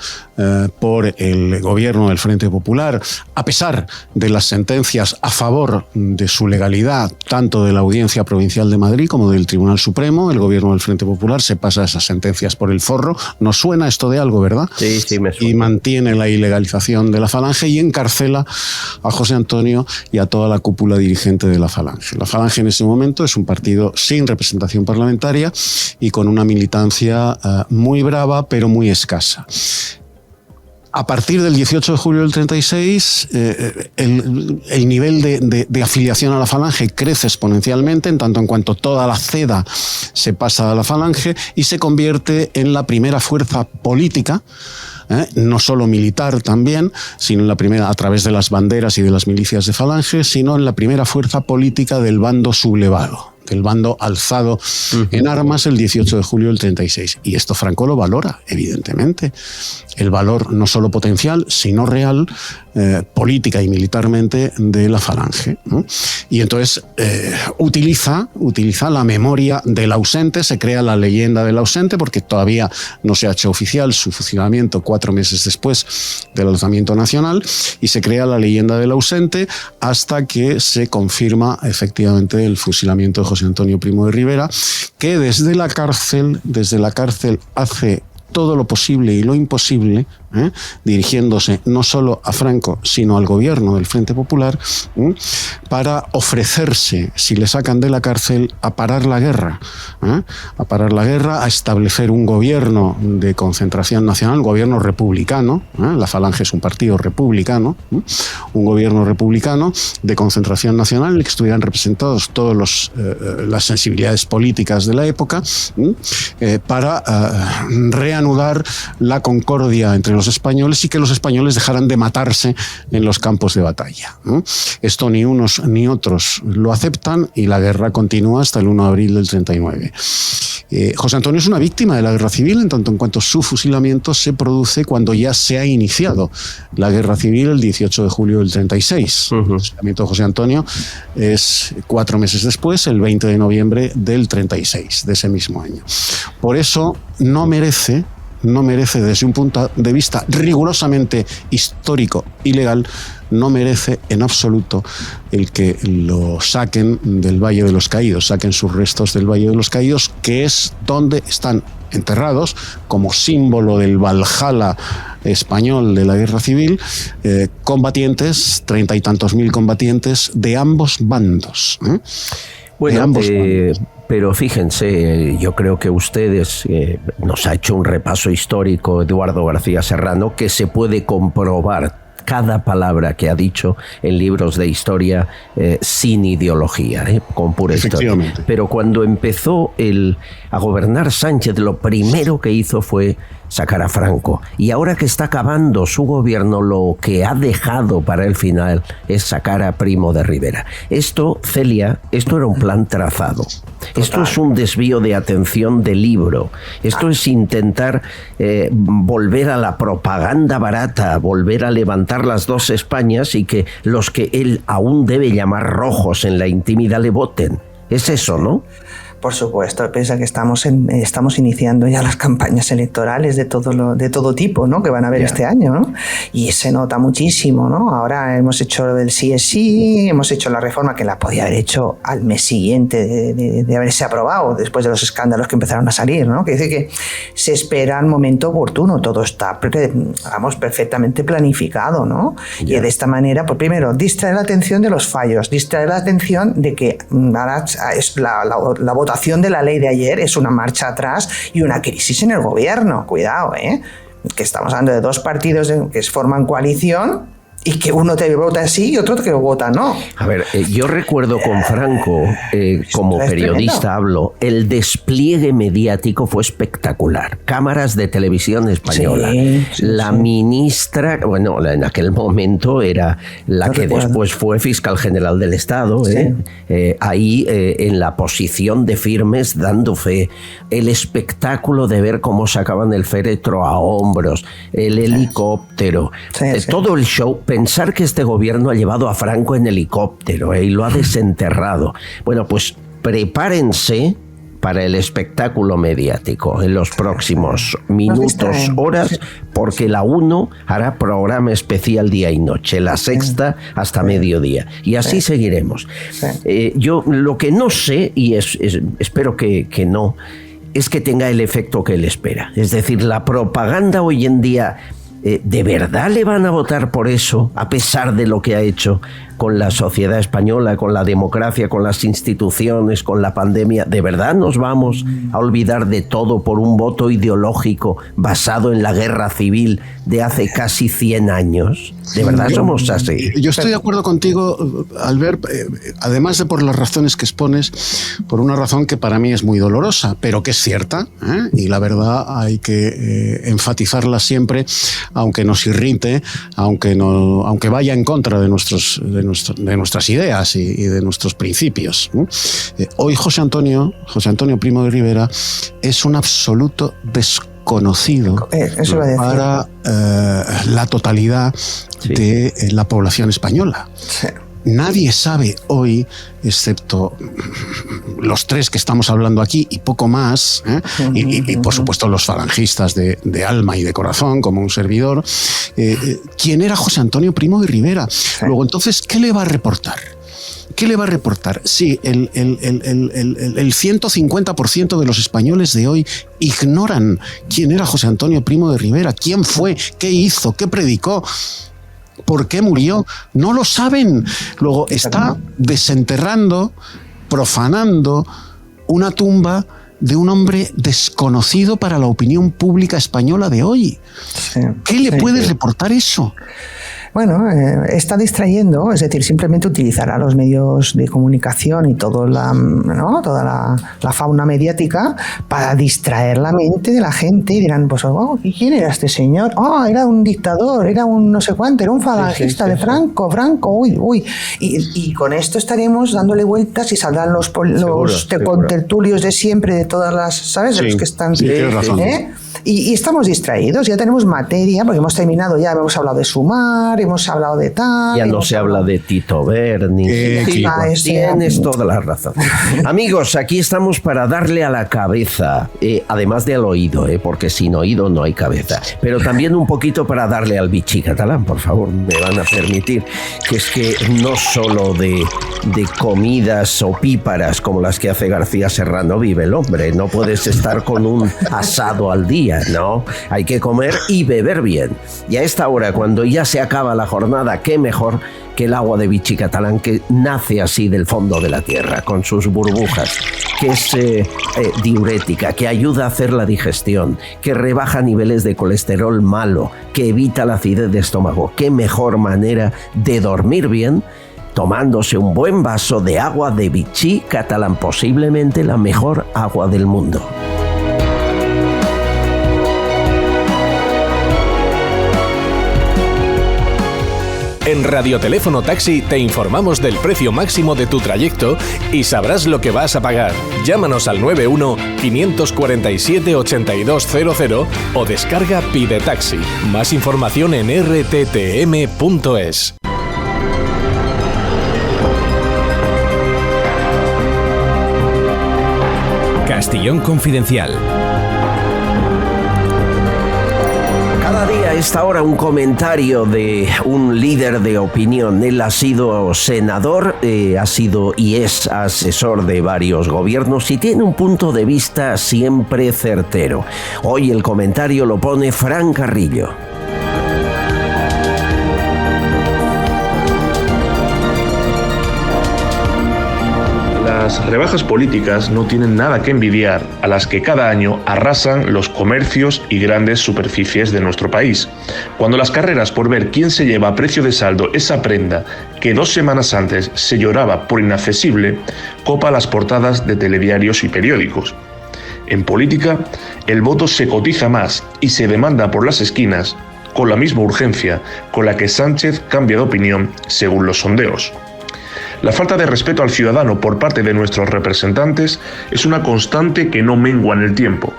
por el gobierno del Frente Popular, a pesar de las sentencias a favor de su legalidad, tanto de la Audiencia Provincial de Madrid como del Tribunal Supremo. El gobierno del Frente Popular se pasa esas sentencias por el forro. ¿Nos suena esto de algo, verdad? Sí, sí, me suena. Y mantiene la ilegalización de la Falange y encarcela a José Antonio y a toda la cúpula dirigente de la Falange. La Falange en ese momento es un partido sin representación parlamentaria y con una militancia muy brava, pero muy escasa. A partir del 18 de julio del 36, el nivel de afiliación a la Falange crece exponencialmente, en tanto en cuanto toda la ceda se pasa a la Falange y se convierte en la primera fuerza política, no solo militar también, sino en la primera, a través de las banderas y de las milicias de Falange, sino en la primera fuerza política del bando sublevado, del bando alzado en armas el 18 de julio del 36. Y esto Franco lo valora, evidentemente. El valor no solo potencial, sino real, política y militarmente, de la Falange, ¿no? Y entonces utiliza la memoria del ausente, se crea la leyenda del ausente, porque todavía no se ha hecho oficial su fusilamiento 4 meses después del alzamiento nacional, y se crea la leyenda del ausente hasta que se confirma efectivamente el fusilamiento de José Antonio Primo de Rivera, que desde la cárcel hace todo lo posible y lo imposible, dirigiéndose no solo a Franco, sino al gobierno del Frente Popular, para ofrecerse, si le sacan de la cárcel, a parar la guerra, a establecer un gobierno de concentración nacional, un gobierno republicano. La Falange es un partido republicano, un gobierno republicano de concentración nacional en el que estuvieran representados todas las sensibilidades políticas de la época, para reanudar la concordia entre los españoles y que los españoles dejaran de matarse en los campos de batalla. Esto ni unos ni otros lo aceptan y la guerra continúa hasta el 1 de abril del 39. José Antonio es una víctima de la guerra civil, en tanto en cuanto su fusilamiento se produce cuando ya se ha iniciado la guerra civil el 18 de julio del 36. El fusilamiento de José Antonio es 4 meses después, el 20 de noviembre del 36, de ese mismo año. Por eso no merece desde un punto de vista rigurosamente histórico y legal, no merece en absoluto el que lo saquen del Valle de los Caídos, saquen sus restos del Valle de los Caídos, que es donde están enterrados como símbolo del Valhalla español de la guerra civil, combatientes, 30 y tantos mil combatientes de ambos bandos. Bueno, pero fíjense, yo creo que ustedes nos ha hecho un repaso histórico Eduardo García Serrano, que se puede comprobar cada palabra que ha dicho en libros de historia sin ideología, con pura historia. Pero cuando empezó a gobernar Sánchez, lo primero que hizo fue sacar a Franco. Y ahora que está acabando su gobierno, lo que ha dejado para el final es sacar a Primo de Rivera. Esto, Celia, esto era un plan trazado. Total. Esto es un desvío de atención del libro. Esto es intentar volver a la propaganda barata, volver a levantar las dos Españas y que los que él aún debe llamar rojos en la intimidad le voten. Es eso, ¿no? Por supuesto, piensa que estamos iniciando ya las campañas electorales de todo tipo, ¿no? Que van a haber este año, ¿no? Y se nota muchísimo, ¿no? Ahora hemos hecho el sí, hemos hecho la reforma que la podía haber hecho al mes siguiente de haberse aprobado, después de los escándalos que empezaron a salir, ¿no? Que dice que se espera el momento oportuno, todo está, vamos, perfectamente planificado, ¿no? Y de esta manera, pues primero, distraer la atención de los fallos, distraer la atención de que ahora es la votación de la ley de ayer es una marcha atrás y una crisis en el gobierno. Cuidado, que estamos hablando de dos partidos que forman coalición y que uno te vota sí y otro te vota no. A ver, yo recuerdo con Franco, como periodista hablo, el despliegue mediático fue espectacular. Cámaras de televisión española. La ministra, bueno, en aquel momento era la que después fue fiscal general del Estado, ahí en la posición de firmes dando fe. El espectáculo de ver cómo sacaban el féretro a hombros, el helicóptero, todo el show. Pensar que este gobierno ha llevado a Franco en helicóptero y lo ha desenterrado. Bueno, pues prepárense para el espectáculo mediático en los próximos minutos, horas, porque la 1 hará programa especial día y noche, la Sexta hasta mediodía, y así seguiremos. Yo lo que no sé, y espero que no, es que tenga el efecto que él espera. Es decir, la propaganda hoy en día, ¿de verdad le van a votar por eso, a pesar de lo que ha hecho con la sociedad española, con la democracia, con las instituciones, con la pandemia? ¿De verdad nos vamos a olvidar de todo por un voto ideológico basado en la guerra civil de hace casi 100 años? ¿De verdad somos así? Yo estoy de acuerdo contigo, Albert, además de por las razones que expones, por una razón que para mí es muy dolorosa, pero que es cierta, y la verdad hay que enfatizarla siempre, aunque nos irrite, aunque vaya en contra de nuestras ideas y de nuestros principios. Hoy José Antonio Primo de Rivera es un absoluto desconocido para la totalidad de la población española. Nadie sabe hoy, excepto los tres que estamos hablando aquí y poco más, y por supuesto los falangistas de alma y de corazón, como un servidor, quién era José Antonio Primo de Rivera. Luego, entonces, ¿qué le va a reportar? ¿Qué le va a reportar? Sí, el 150% de los españoles de hoy ignoran quién era José Antonio Primo de Rivera, quién fue, qué hizo, qué predicó, por qué murió. No lo saben. Luego está desenterrando, profanando una tumba de un hombre desconocido para la opinión pública española de hoy. ¿Qué le puede reportar eso? Bueno, está distrayendo, es decir, simplemente utilizará los medios de comunicación y toda la fauna mediática para distraer la mente de la gente, y dirán, pues, ¿quién era este señor? Era un dictador, era un no sé cuánto, era un falangista de Franco, uy. Y con esto estaremos dándole vueltas y saldrán los contertulios de siempre, de todas las, ¿sabes? De los que están... tienes razón. Y estamos distraídos, ya tenemos materia, porque hemos terminado, ya hemos hablado de Sumar, hemos hablado de tal... Ya no se habla de Tito Berni. Tienes toda la razón. Amigos, aquí estamos para darle a la cabeza, además del oído, porque sin oído no hay cabeza, pero también un poquito para darle al bichi catalán, por favor, me van a permitir, que es que no solo de comidas opíparas como las que hace García Serrano vive el hombre, no puedes estar con un asado al día, ¿no? Hay que comer y beber bien. Y a esta hora, cuando ya se acaba acaba la jornada, qué mejor que el agua de Vichy catalán, que nace así del fondo de la tierra, con sus burbujas, que es diurética, que ayuda a hacer la digestión, que rebaja niveles de colesterol malo, que evita la acidez de estómago. Qué mejor manera de dormir bien tomándose un buen vaso de agua de Vichy catalán, posiblemente la mejor agua del mundo. En Radioteléfono Taxi te informamos del precio máximo de tu trayecto y sabrás lo que vas a pagar. Llámanos al 91-547-8200 o descarga Pide Taxi. Más información en rttm.es. Castellón Confidencial. Cada día a esta hora un comentario de un líder de opinión. Él ha sido senador, ha sido y es asesor de varios gobiernos y tiene un punto de vista siempre certero. Hoy el comentario lo pone Fran Carrillo. Las rebajas políticas no tienen nada que envidiar a las que cada año arrasan los comercios y grandes superficies de nuestro país. Cuando las carreras por ver quién se lleva a precio de saldo esa prenda que 2 semanas antes se lloraba por inaccesible, copa las portadas de telediarios y periódicos. En política, el voto se cotiza más y se demanda por las esquinas con la misma urgencia con la que Sánchez cambia de opinión según los sondeos. La falta de respeto al ciudadano por parte de nuestros representantes es una constante que no mengua en el tiempo.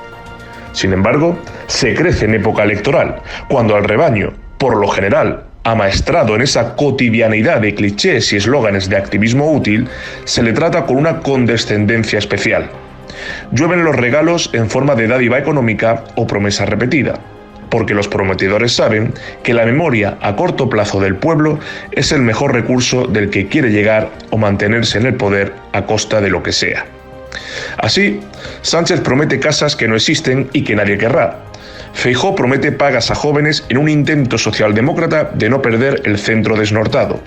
Sin embargo, se crece en época electoral, cuando al rebaño, por lo general, amaestrado en esa cotidianidad de clichés y eslóganes de activismo útil, se le trata con una condescendencia especial. Llueven los regalos en forma de dádiva económica o promesa repetida, porque los prometedores saben que la memoria a corto plazo del pueblo es el mejor recurso del que quiere llegar o mantenerse en el poder a costa de lo que sea. Así, Sánchez promete casas que no existen y que nadie querrá. Feijóo promete pagas a jóvenes en un intento socialdemócrata de no perder el centro desnortado.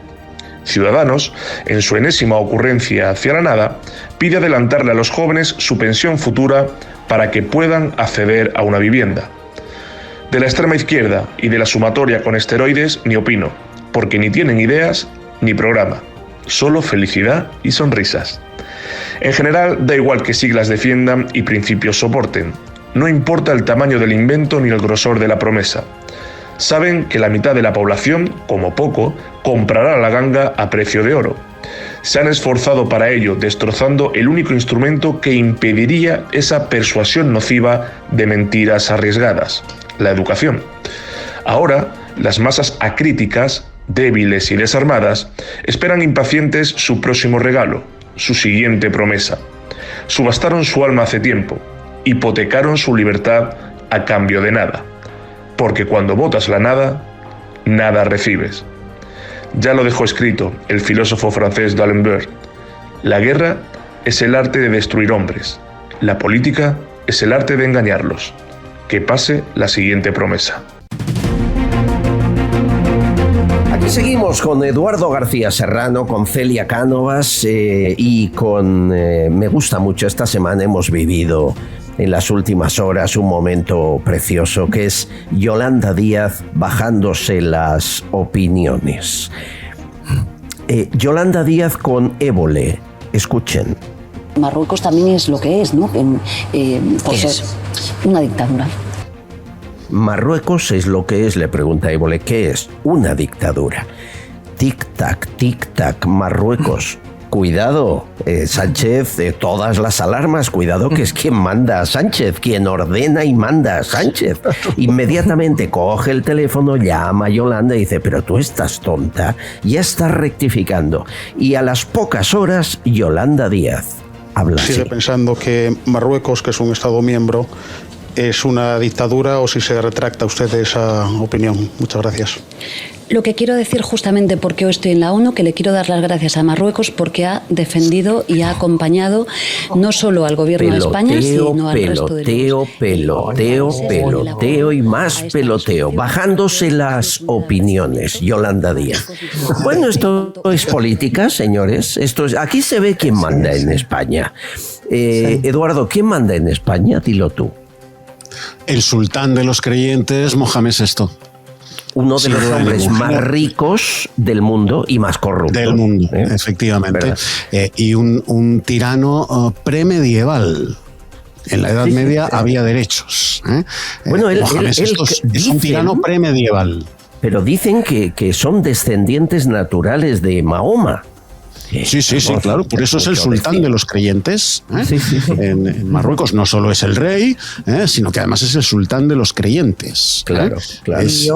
Ciudadanos, en su enésima ocurrencia hacia la nada, pide adelantarle a los jóvenes su pensión futura para que puedan acceder a una vivienda. De la extrema izquierda y de la sumatoria con esteroides ni opino, porque ni tienen ideas ni programa, solo felicidad y sonrisas. En general, da igual qué siglas defiendan y principios soporten. No importa el tamaño del invento ni el grosor de la promesa. Saben que la mitad de la población, como poco, comprará la ganga a precio de oro. Se han esforzado para ello, destrozando el único instrumento que impediría esa persuasión nociva de mentiras arriesgadas: la educación. Ahora, las masas acríticas, débiles y desarmadas, esperan impacientes su próximo regalo, su siguiente promesa. Subastaron su alma hace tiempo, hipotecaron su libertad a cambio de nada, porque cuando votas la nada, nada recibes. Ya lo dejó escrito el filósofo francés D'Alembert: la guerra es el arte de destruir hombres, la política es el arte de engañarlos. Que pase la siguiente promesa. Aquí seguimos con Eduardo García Serrano, con Celia Cánovas y con... me gusta mucho, esta semana hemos vivido en las últimas horas un momento precioso, que es Yolanda Díaz bajándose las opiniones. Yolanda Díaz con Évole, escuchen. Marruecos también es lo que es, ¿no? Por ser una dictadura. Marruecos es lo que es, le pregunta Évole. ¿Qué es? Una dictadura. Tic-tac, Marruecos. Cuidado, Sánchez, todas las alarmas, cuidado, que es quien manda a Sánchez, quien ordena y manda a Sánchez. Inmediatamente coge el teléfono, llama a Yolanda y dice: pero tú estás tonta, ya estás rectificando. Y a las pocas horas, Yolanda Díaz habla así. ¿Sigue pensando que Marruecos, que es un Estado miembro, es una dictadura, o si se retracta usted de esa opinión? Muchas gracias. Lo que quiero decir justamente porque hoy estoy en la ONU, que le quiero dar las gracias a Marruecos porque ha defendido y ha acompañado no solo al gobierno de España, sino al resto de peloteo y más peloteo, bajándose las opiniones, Yolanda Díaz. Bueno, esto es política, señores. Aquí se ve quién manda en España. Eduardo, ¿quién manda en España? Dilo tú. El sultán de los creyentes, Mohamed VI. Uno de los hombres más ricos del mundo y más corrupto. Del mundo, efectivamente. Y un tirano premedieval. En la Edad Media había derechos. Bueno, él es un tirano premedieval. Pero dicen que son descendientes naturales de Mahoma. Sí, claro. Por eso es el sultán de los creyentes. En Marruecos no solo es el rey, sino que además es el sultán de los creyentes. Claro. Es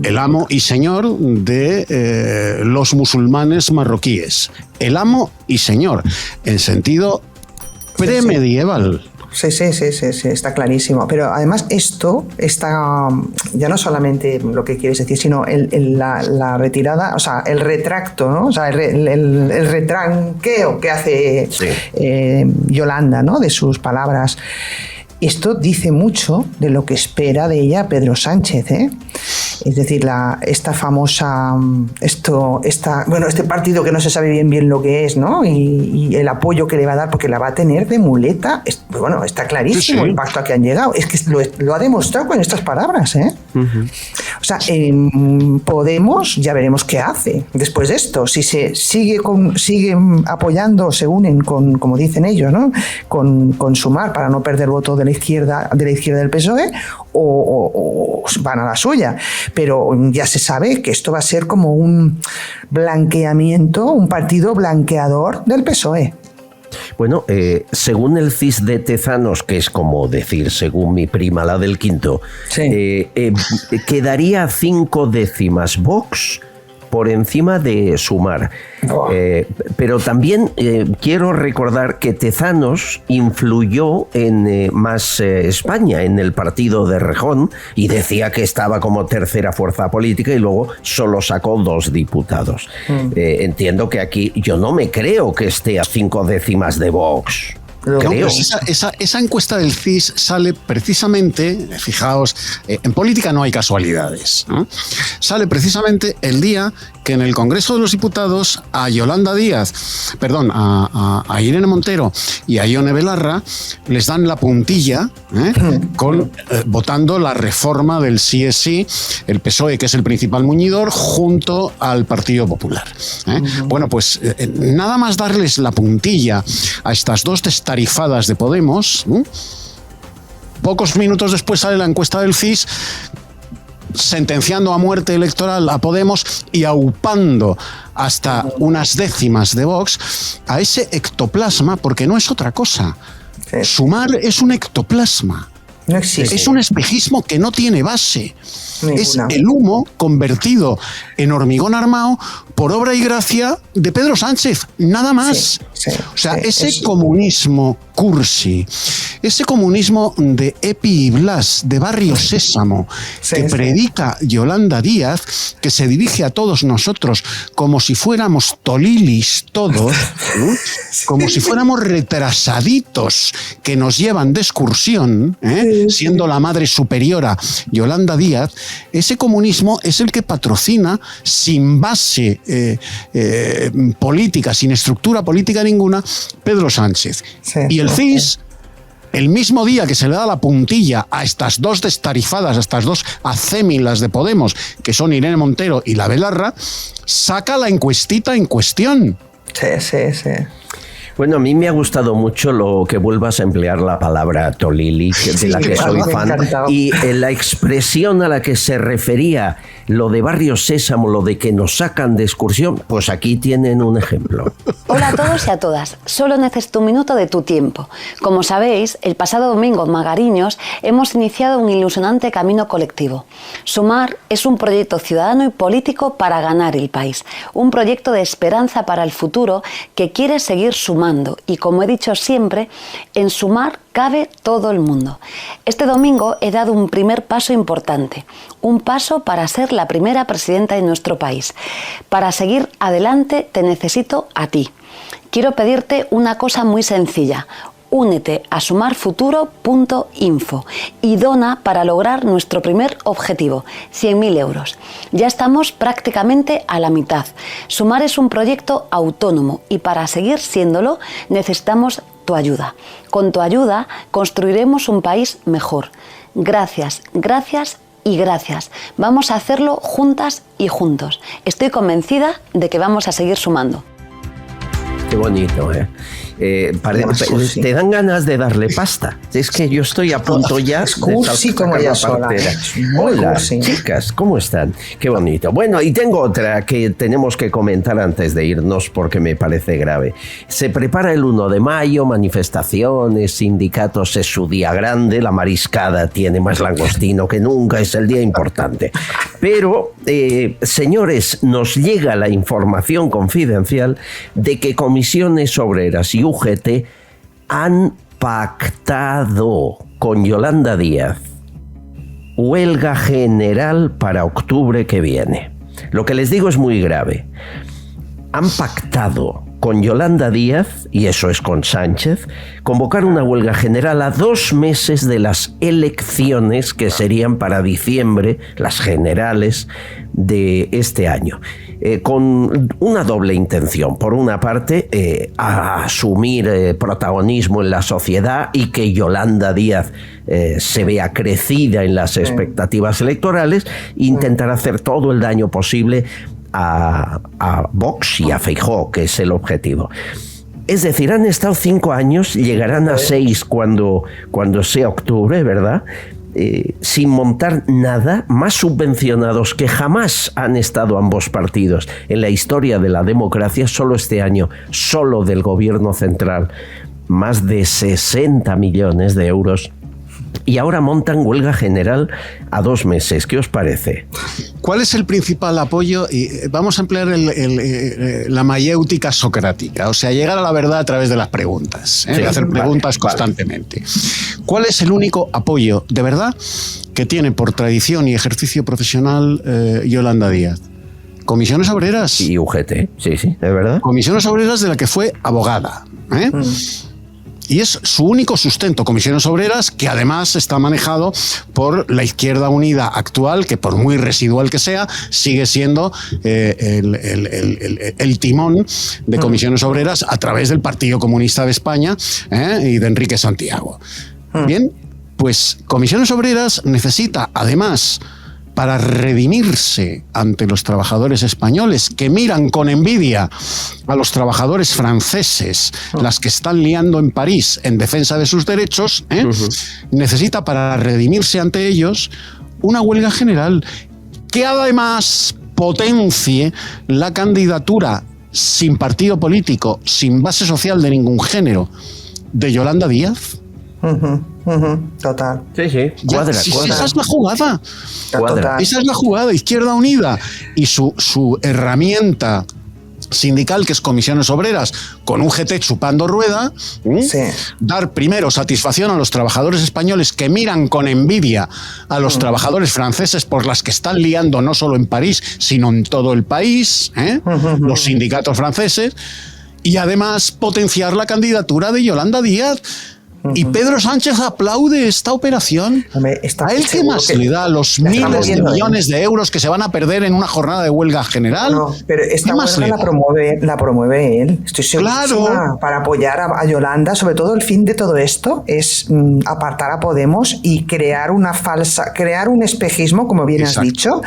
el amo y señor de los musulmanes marroquíes. El amo y señor, en sentido premedieval. Sí, está clarísimo. Pero además esto está, ya no solamente lo que quieres decir, sino la retirada, o sea, el retracto, ¿no? O sea, el retranqueo que hace Yolanda, ¿no? De sus palabras. Esto dice mucho de lo que espera de ella Pedro Sánchez, ¿eh? Es decir, esta famosa, este partido que no se sabe bien lo que es, ¿no? Y el apoyo que le va a dar, porque la va a tener de muleta. Bueno, está clarísimo el pacto a que han llegado. Es que lo ha demostrado con estas palabras, ¿eh? O sea, Podemos, ya veremos qué hace después de esto. Si se sigue apoyando, se unen con, como dicen ellos, ¿no? Con Sumar para no perder voto de la izquierda del PSOE, o van a la suya. Pero ya se sabe que esto va a ser como un blanqueamiento, un partido blanqueador del PSOE. Bueno, según el CIS de Tezanos, que es como decir, según mi prima la del Quinto, quedaría 5 décimas Vox por encima de Sumar. Pero también quiero recordar que Tezanos influyó en Más España, en el partido de Rejón, y decía que estaba como tercera fuerza política y luego solo sacó 2 diputados. Entiendo que aquí yo no me creo que esté a 5 décimas de Vox. Creo. Esa encuesta del CIS sale precisamente, fijaos, en política no hay casualidades, ¿no? Sale precisamente el día que en el Congreso de los Diputados a Yolanda Díaz, a Irene Montero y a Ione Belarra les dan la puntilla votando la reforma del sí es sí, el PSOE, que es el principal muñidor, junto al Partido Popular. Bueno, pues nada más darles la puntilla a estas 2 tarifadas de Podemos, pocos minutos después sale la encuesta del CIS sentenciando a muerte electoral a Podemos y aupando hasta unas décimas de Vox a ese ectoplasma, porque no es otra cosa. Sumar es un ectoplasma. No existe. Es un espejismo que no tiene base. Es el humo convertido en hormigón armado por obra y gracia de Pedro Sánchez, nada más. Ese comunismo cursi, ese comunismo de Epi y Blas, de Barrio Sésamo, que predica Yolanda Díaz, que se dirige a todos nosotros como si fuéramos tolilis todos, como si fuéramos retrasaditos que nos llevan de excursión, siendo la madre superiora Yolanda Díaz. Ese comunismo es el que patrocina sin base política, sin estructura política ninguna, Pedro Sánchez. Y el CIS, el mismo día que se le da la puntilla a estas 2 destarifadas, a estas 2 acémilas de Podemos, que son Irene Montero y la Belarra, saca la encuestita en cuestión. Sí. Bueno, a mí me ha gustado mucho lo que vuelvas a emplear la palabra tolili, de la que soy fan, y la expresión a la que se refería, lo de Barrio Sésamo, lo de que nos sacan de excursión, pues aquí tienen un ejemplo. Hola a todos y a todas. Solo necesito un minuto de tu tiempo. Como sabéis, el pasado domingo en Magariños hemos iniciado un ilusionante camino colectivo. Sumar es un proyecto ciudadano y político para ganar el país. Un proyecto de esperanza para el futuro que quiere seguir sumando sumando. Y como he dicho siempre, en Sumar cabe todo el mundo. Este domingo he dado un primer paso importante, un paso para ser la primera presidenta de nuestro país. Para seguir adelante te necesito a ti. Quiero pedirte una cosa muy sencilla. Únete a sumarfuturo.info y dona para lograr nuestro primer objetivo, 100.000 euros. Ya estamos prácticamente a la mitad. Sumar es un proyecto autónomo y para seguir siéndolo necesitamos tu ayuda. Con tu ayuda construiremos un país mejor. Gracias, gracias y gracias. Vamos a hacerlo juntas y juntos. Estoy convencida de que vamos a seguir sumando. Qué bonito, ¿eh? Te dan ganas de darle pasta. Es que yo estoy a punto ya de cursi como ella sola. Hola, chicas, ¿cómo están? Qué bonito. Bueno, y tengo otra que tenemos que comentar antes de irnos porque me parece grave. Se prepara el 1 de mayo, manifestaciones, sindicatos, es su día grande, la mariscada tiene más langostino que nunca, es el día importante. Pero, señores, nos llega la información confidencial de que comisiones obreras y UGT han pactado con Yolanda Díaz huelga general para octubre que viene. Lo que les digo es muy grave. Han pactado con Yolanda Díaz, y eso es con Sánchez, convocar una huelga general a 2 meses de las elecciones que serían para diciembre, las generales de este año. Con una doble intención. Por una parte, asumir protagonismo en la sociedad y que Yolanda Díaz se vea crecida en las expectativas electorales, intentar hacer todo el daño posible a Vox y a Feijóo, que es el objetivo. Es decir, han estado 5 años, llegarán a 6 cuando sea octubre, ¿verdad? Sin montar nada, más subvencionados que jamás han estado ambos partidos en la historia de la democracia. Solo este año, solo del gobierno central, más de 60 millones de euros. Y ahora montan huelga general a 2 meses. ¿Qué os parece? ¿Cuál es el principal apoyo? Y vamos a emplear la mayéutica socrática, o sea, llegar a la verdad a través de las preguntas, de hacer preguntas constantemente. ¿Cuál es el único apoyo de verdad que tiene por tradición y ejercicio profesional Yolanda Díaz? Comisiones Obreras. Y UGT, sí, es verdad. Comisiones Obreras, de la que fue abogada. Y es su único sustento, Comisiones Obreras, que además está manejado por la Izquierda Unida actual, que por muy residual que sea, sigue siendo el timón de Comisiones Obreras a través del Partido Comunista de España y de Enrique Santiago. Bien, pues Comisiones Obreras necesita además, para redimirse ante los trabajadores españoles que miran con envidia a los trabajadores franceses, las que están liando en París en defensa de sus derechos, necesita, para redimirse ante ellos, una huelga general que además potencie la candidatura sin partido político, sin base social de ningún género, de Yolanda Díaz. Total. Sí, cuadra. Esa es la jugada. Esa es la jugada. Izquierda Unida y su herramienta sindical, que es Comisiones Obreras, con UGT chupando rueda, dar primero satisfacción a los trabajadores españoles que miran con envidia a los trabajadores franceses por las que están liando no solo en París, sino en todo el país, los sindicatos franceses, y además potenciar la candidatura de Yolanda Díaz. Y Pedro Sánchez aplaude esta operación. ¿A él qué más le da los miles de millones de euros que se van a perder en una jornada de huelga general? No, pero esta huelga la promueve él. Estoy segurísima, para apoyar a Yolanda. Sobre todo, el fin de todo esto es apartar a Podemos y crear un espejismo, como bien has dicho,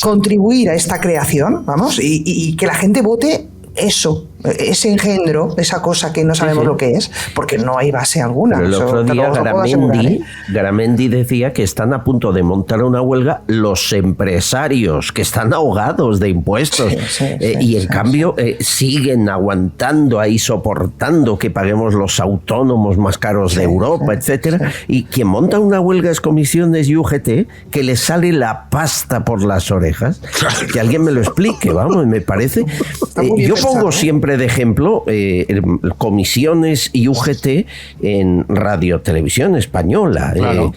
contribuir a esta creación, vamos, y que la gente vote eso, ese engendro, esa cosa que no sabemos lo que es, porque no hay base alguna. Pero el otro día Garamendi decía que están a punto de montar una huelga los empresarios, que están ahogados de impuestos, y en cambio siguen aguantando ahí, soportando que paguemos los autónomos más caros de Europa, etcétera. Y quien monta una huelga es Comisiones y UGT, que le sale la pasta por las orejas. Que alguien me lo explique, vamos, me parece. Yo pongo siempre pondré de ejemplo comisiones y UGT en Radio Televisión Española. Claro.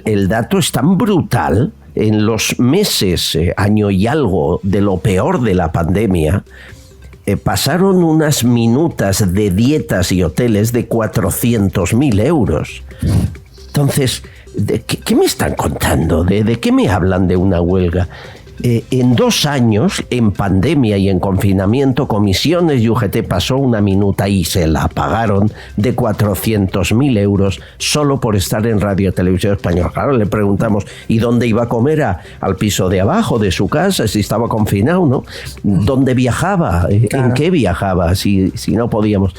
El dato es tan brutal. En los meses, año y algo, de lo peor de la pandemia, pasaron unas minutas de dietas y hoteles de 400.000 euros. Entonces, ¿qué me están contando? ¿De qué me hablan de una huelga? En 2 años, en pandemia y en confinamiento, comisiones y UGT pasó una minuta y se la pagaron de 400.000 euros solo por estar en Radio Televisión Española. Claro, le preguntamos, ¿y dónde iba a comer? Al piso de abajo de su casa, si estaba confinado, ¿no? ¿Dónde viajaba? Claro. ¿En qué viajaba? Si no podíamos.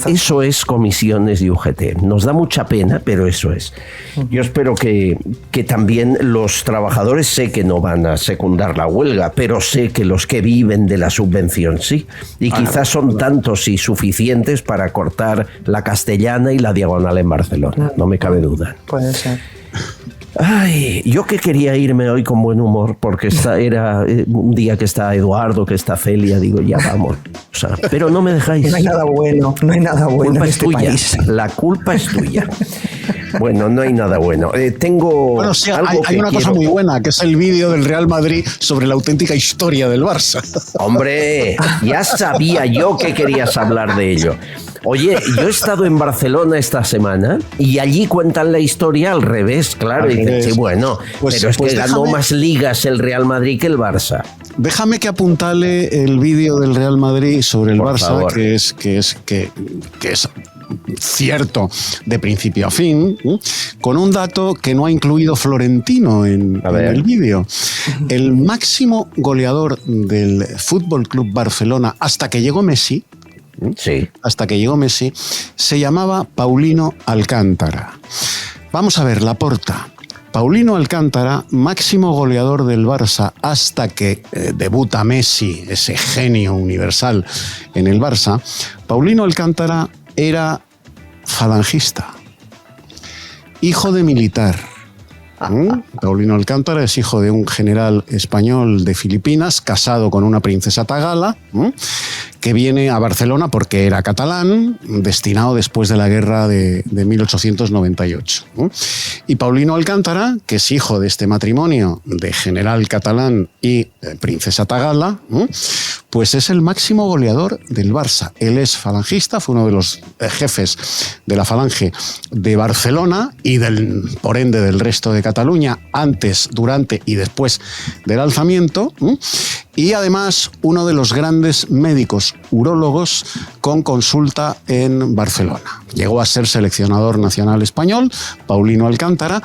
Eso es comisiones y UGT. Nos da mucha pena, pero eso es. Yo espero que también los trabajadores, sé que no van a secundar la huelga, pero sé que los que viven de la subvención sí. Y quizás son tantos y suficientes para cortar la Castellana y la Diagonal en Barcelona. No me cabe duda. Puede ser. Ay, yo que quería irme hoy con buen humor, porque era un día que está Eduardo, que está Celia, digo, ya vamos. O sea, pero no me dejáis. No hay nada bueno en este país. La culpa es tuya. Bueno, no hay nada bueno. Bueno, sí, hay una cosa muy buena, que es el vídeo del Real Madrid sobre la auténtica historia del Barça. Hombre, ya sabía yo que querías hablar de ello. Oye, yo he estado en Barcelona esta semana y allí cuentan la historia al revés, claro. Y dicen, sí, bueno, pero es que ganó más ligas el Real Madrid que el Barça. Déjame que apuntale el vídeo del Real Madrid sobre el Por Barça, favor. que es cierto de principio a fin, con un dato que no ha incluido Florentino en el vídeo. El máximo goleador del Fútbol Club Barcelona hasta que llegó Messi, se llamaba Paulino Alcántara. Vamos a ver, Laporta. Paulino Alcántara, máximo goleador del Barça hasta que debuta Messi, ese genio universal en el Barça. Paulino Alcántara era falangista, hijo de militar. Paulino Alcántara es hijo de un general español de Filipinas, casado con una princesa tagala, que viene a Barcelona porque era catalán, destinado después de la guerra de 1898. Y Paulino Alcántara, que es hijo de este matrimonio de general catalán y princesa tagala, pues es el máximo goleador del Barça. Él es falangista, fue uno de los jefes de la falange de Barcelona y por ende del resto de Cataluña, antes, durante y después del alzamiento, y además uno de los grandes médicos urólogos con consulta en Barcelona. Llegó a ser seleccionador nacional español, Paulino Alcántara,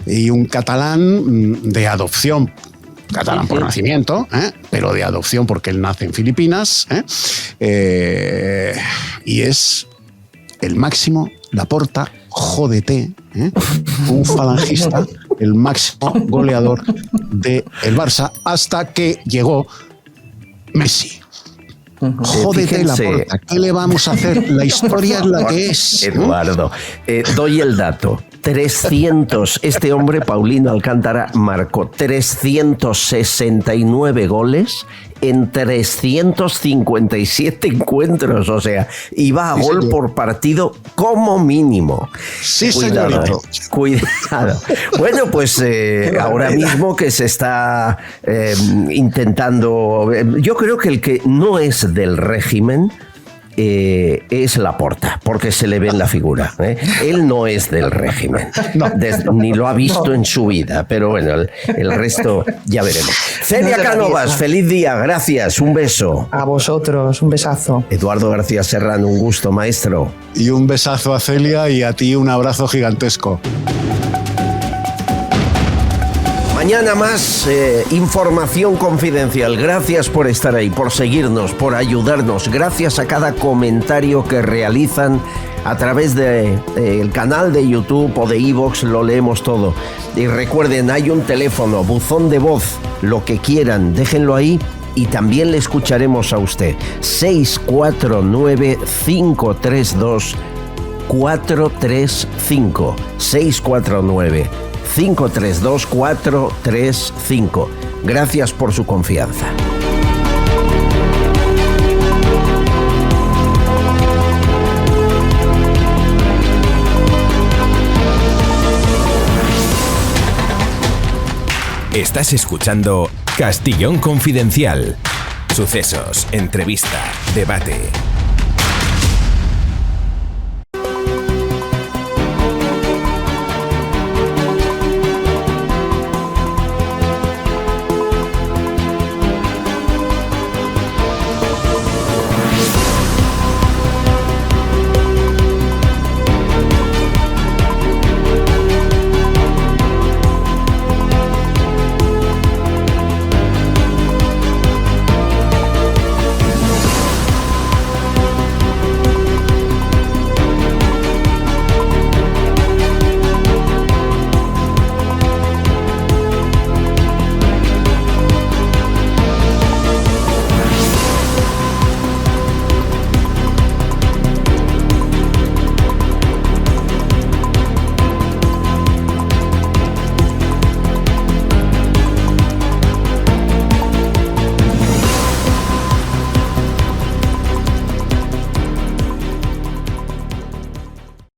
y un catalán de adopción, catalán por nacimiento, pero de adopción porque él nace en Filipinas, y es el máximo, Laporta, jódete, un falangista, el máximo goleador del Barça hasta que llegó Messi. Jódete, Laporta, ¿qué le vamos a hacer? La historia es la que es. Eduardo, doy el dato. 300, este hombre, Paulino Alcántara, marcó 369 goles en 357 encuentros, o sea, iba a gol por partido como mínimo. Sí, cuidado, cuidado. Bueno, pues ahora mismo que se está intentando, yo creo que el que no es del régimen es Laporta, porque se le ve en la figura. Él no es del régimen, ni lo ha visto en su vida, pero bueno, el resto ya veremos. Celia Cánovas, feliz día, gracias, un beso. A vosotros, un besazo. Eduardo García Serrano, un gusto, maestro. Y un besazo a Celia y a ti un abrazo gigantesco. Mañana más información confidencial. Gracias por estar ahí, por seguirnos, por ayudarnos. Gracias a cada comentario que realizan a través del canal de YouTube o de iVoox, lo leemos todo. Y recuerden, hay un teléfono, buzón de voz, lo que quieran, déjenlo ahí y también le escucharemos a usted. 649-532-435. 649-532-435. Gracias por su confianza. Estás escuchando Castellón Confidencial. Sucesos, entrevista, debate.